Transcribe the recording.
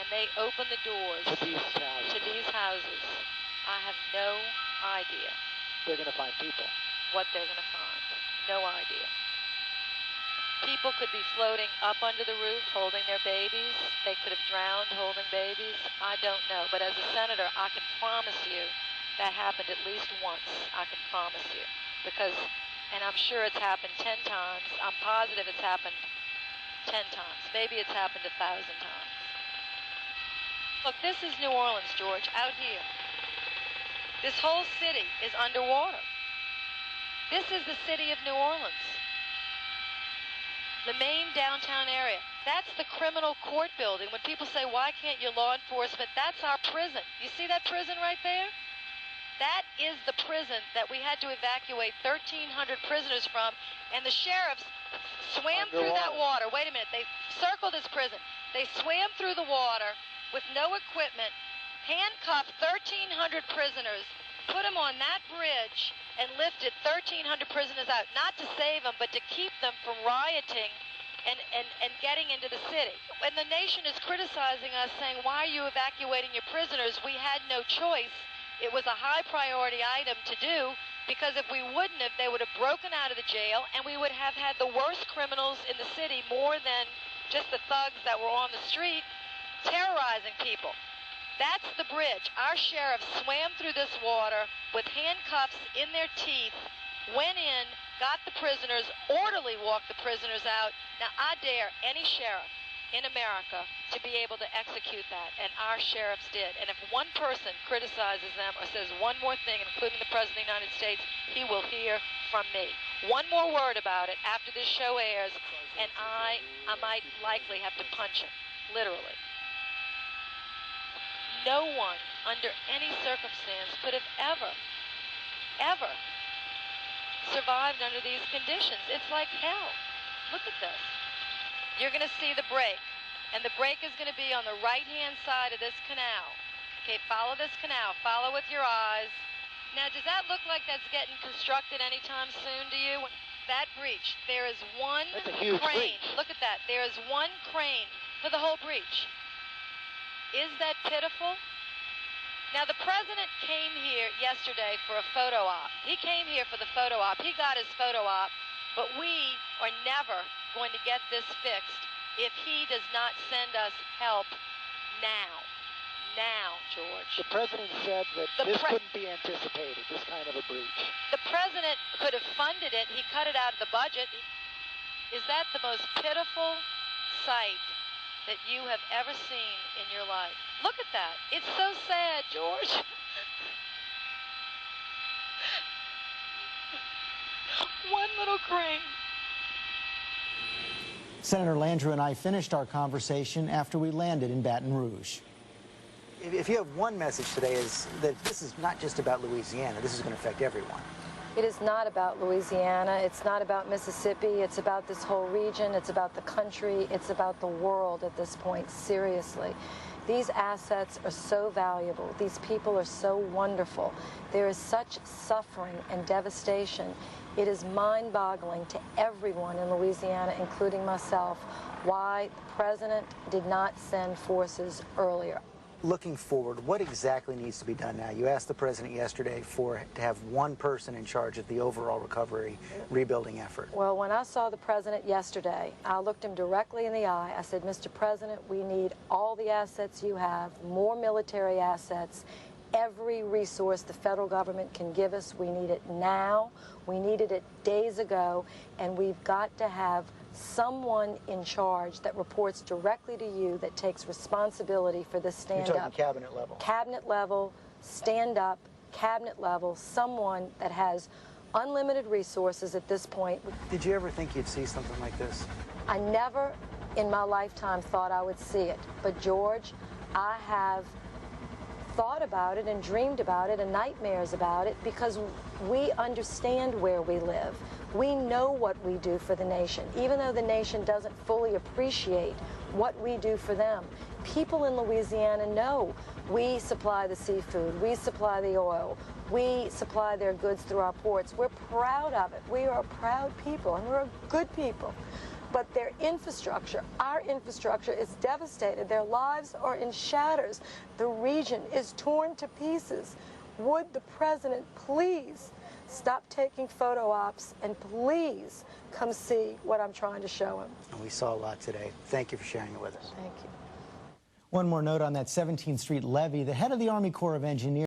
and they open the doors to these houses, I have no idea. They're going to find people. What they're going to find. No idea. People could be floating up under the roof holding their babies. They could have drowned holding babies. I don't know. But as a senator, I can promise you that happened at least once. I can promise you. Because, and I'm sure it's happened 10 times. I'm positive it's happened 10 times. Maybe it's happened 1,000 times. Look, this is New Orleans, George, out here. This whole city is underwater. This is the city of New Orleans. The main downtown area. That's the criminal court building. When people say, why can't you law enforcement? That's our prison. You see that prison right there? That is the prison that we had to evacuate 1,300 prisoners from, and the sheriffs swam through that water. Wait a minute. They circled this prison. They swam through the water with no equipment, handcuffed 1,300 prisoners, put them on that bridge, and lifted 1,300 prisoners out, not to save them, but to keep them from rioting and getting into the city. When the nation is criticizing us, saying, why are you evacuating your prisoners? We had no choice. It was a high priority item to do, because if we wouldn't have, they would have broken out of the jail, and we would have had the worst criminals in the city, more than just the thugs that were on the street, terrorizing people. That's the bridge. Our sheriff swam through this water with handcuffs in their teeth, went in, got the prisoners, orderly walked the prisoners out. Now, I dare any sheriff in America to be able to execute that, and our sheriffs did. And if one person criticizes them or says one more thing, including the President of the United States, he will hear from me. One more word about it after this show airs, and I might likely have to punch him, literally. No one, under any circumstance, could have ever survived under these conditions. It's like hell. Look at this. You're going to see the break, and the break is going to be on the right-hand side of this canal. Okay, follow this canal. Follow with your eyes. Now, does that look like that's getting constructed anytime soon to you? That breach, there is one crane. Breach. Look at that. There is one crane for the whole breach. Is that pitiful? Now, the president came here yesterday for a photo op. He came here for the photo op. He got his photo op, but we are never going to get this fixed if he does not send us help now. Now, George. The president said that this couldn't be anticipated, this kind of a breach. The president could have funded it. He cut it out of the budget. Is that the most pitiful sight that you have ever seen in your life? Look at that. It's so sad, George. One little crane. Senator Landrieu and I finished our conversation after we landed in Baton Rouge. If you have one message today, is that this is not just about Louisiana. This is going to affect everyone. It is not about Louisiana. It's not about Mississippi. It's about this whole region. It's about the country. It's about the world at this point, seriously. These assets are so valuable. These people are so wonderful. There is such suffering and devastation. It is mind-boggling to everyone in Louisiana, including myself, why the president did not send forces earlier. Looking forward, what exactly needs to be done now? You asked the president yesterday to have one person in charge of the overall recovery rebuilding effort. Well, when I saw the president yesterday, I looked him directly in the eye. I said, Mr. President, we need all the assets you have, more military assets, every resource the federal government can give us. We need it now. We needed it days ago, and we've got to have someone in charge that reports directly to you, that takes responsibility for this stand-up. You're talking cabinet level. Cabinet level, stand-up, cabinet level, someone that has unlimited resources at this point. Did you ever think you'd see something like this? I never in my lifetime thought I would see it. But George, I have thought about it and dreamed about it and nightmares about it, because we understand where we live. We know what we do for the nation, even though the nation doesn't fully appreciate what we do for them. People in Louisiana know we supply the seafood, we supply the oil, we supply their goods through our ports. We're proud of it. We are a proud people, and we're a good people. but their infrastructure, our infrastructure, is devastated. Their lives are in shatters. The region is torn to pieces. Would the president please stop taking photo ops and please come see what I'm trying to show him? And we saw a lot today. Thank you for sharing it with us. Thank you. One more note on that 17th Street levee. The head of the Army Corps of Engineers